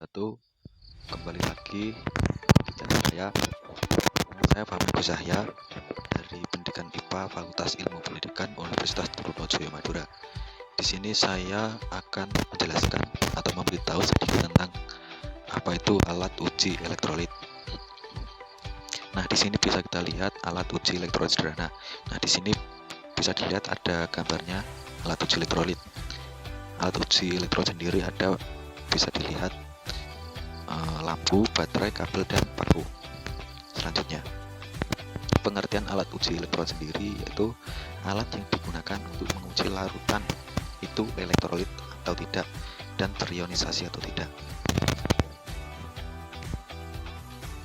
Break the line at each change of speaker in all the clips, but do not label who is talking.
Satu, kembali lagi di channel saya. Saya Fahmi Gus Yahya dari Pendidikan IPA Fakultas Ilmu Pendidikan Universitas Trunojoyo Madura. Di sini saya akan menjelaskan atau memberitahu sedikit tentang apa itu alat uji elektrolit. Nah, di sini bisa kita lihat alat uji elektrolit sederhana. Nah, di sini bisa dilihat ada gambarnya alat uji elektrolit. Alat uji elektrolit sendiri ada, bisa dilihat lampu, baterai, kabel, dan paku. Selanjutnya, pengertian alat uji elektrolit sendiri yaitu alat yang digunakan untuk menguji larutan itu elektrolit atau tidak dan terionisasi atau tidak.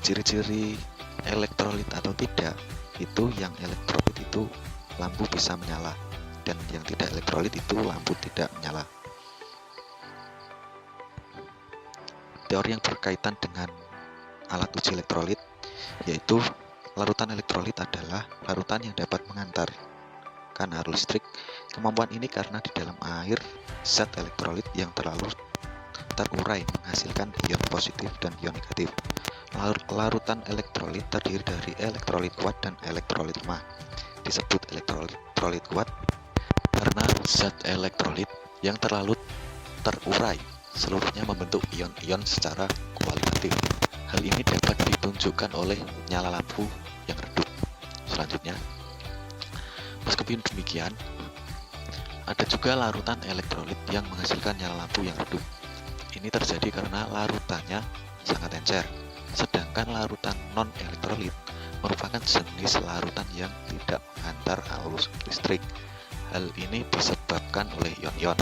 Ciri-ciri elektrolit atau tidak itu yang elektrolit itu lampu bisa menyala, dan yang tidak elektrolit itu lampu tidak menyala. Teori yang berkaitan dengan alat uji elektrolit yaitu larutan elektrolit adalah larutan yang dapat mengantarkan arus listrik. Kemampuan ini karena di dalam air zat elektrolit yang terlalu terurai menghasilkan ion positif dan ion negatif. Larutan elektrolit terdiri dari elektrolit kuat dan elektrolit lemah. Disebut elektrolit kuat karena zat elektrolit yang terlalu terurai seluruhnya membentuk ion-ion secara kualitatif. Hal ini dapat ditunjukkan oleh nyala lampu yang redup. Selanjutnya, meskipun demikian, ada juga larutan elektrolit yang menghasilkan nyala lampu yang redup. Ini terjadi karena larutannya sangat encer, sedangkan larutan non-elektrolit merupakan jenis larutan yang tidak mengantar arus listrik. Hal ini disebabkan oleh ion-ion.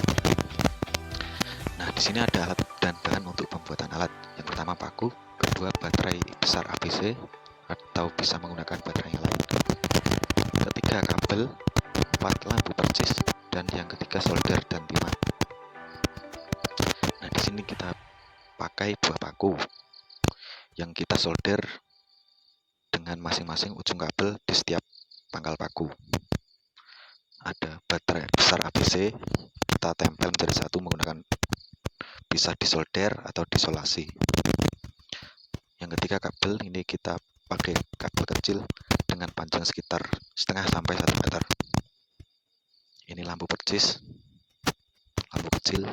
Nah, di sini ada alat dan bahan untuk pembuatan alat. Yang pertama paku, kedua baterai besar ABC atau bisa menggunakan baterai yang lain. Ketiga kabel, empat lampu percis, dan yang ketiga solder dan timah. Nah, di sini kita pakai buah paku yang kita solder dengan masing-masing ujung kabel di setiap pangkal paku. Ada baterai besar ABC, kita tempel menjadi satu menggunakan bisa disolder atau disolasi. Yang ketiga kabel ini kita pakai kabel kecil dengan panjang sekitar setengah sampai 1 meter. Ini lampu percis, lampu kecil.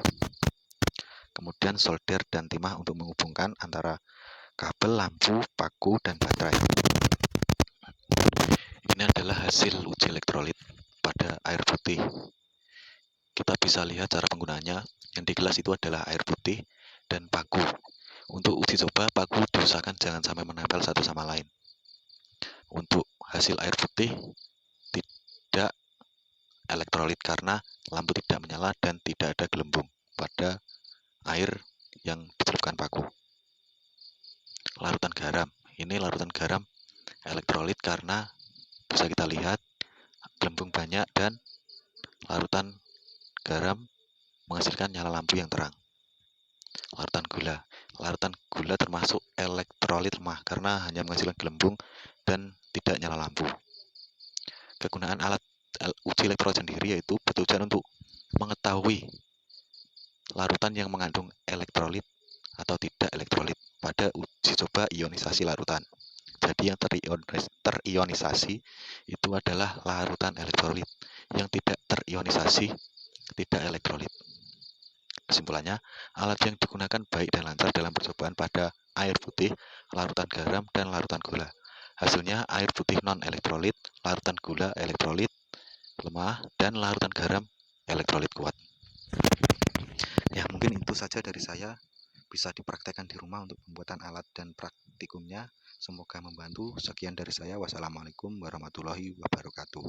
Kemudian solder dan timah untuk menghubungkan antara kabel, lampu, paku, dan baterai. Ini adalah hasil uji elektrolit pada air putih. Kita bisa lihat cara penggunaannya. Yang di gelas itu adalah air putih dan paku. Untuk uji coba, paku diusahakan jangan sampai menempel satu sama lain. Untuk hasil air putih, tidak elektrolit karena lampu tidak menyala dan tidak ada gelembung pada air yang dicelupkan paku. Larutan garam. Ini larutan garam elektrolit karena bisa kita lihat gelembung banyak dan larutan garam menghasilkan nyala lampu yang terang. Larutan gula. Larutan gula termasuk elektrolit lemah karena hanya menghasilkan gelembung dan tidak nyala lampu. Kegunaan alat uji elektrolit sendiri yaitu bertujuan untuk mengetahui larutan yang mengandung elektrolit atau tidak elektrolit pada uji coba ionisasi larutan. Jadi yang terionisasi itu adalah larutan elektrolit, yang tidak terionisasi tidak elektrolit. Kesimpulannya, alat yang digunakan baik dan lancar dalam percobaan pada air putih, larutan garam, dan larutan gula. Hasilnya air putih non-elektrolit, larutan gula elektrolit lemah, dan larutan garam elektrolit kuat. Ya, mungkin itu saja dari saya. Bisa dipraktekkan di rumah untuk pembuatan alat dan praktikumnya. Semoga membantu. Sekian dari saya. Wassalamualaikum warahmatullahi wabarakatuh.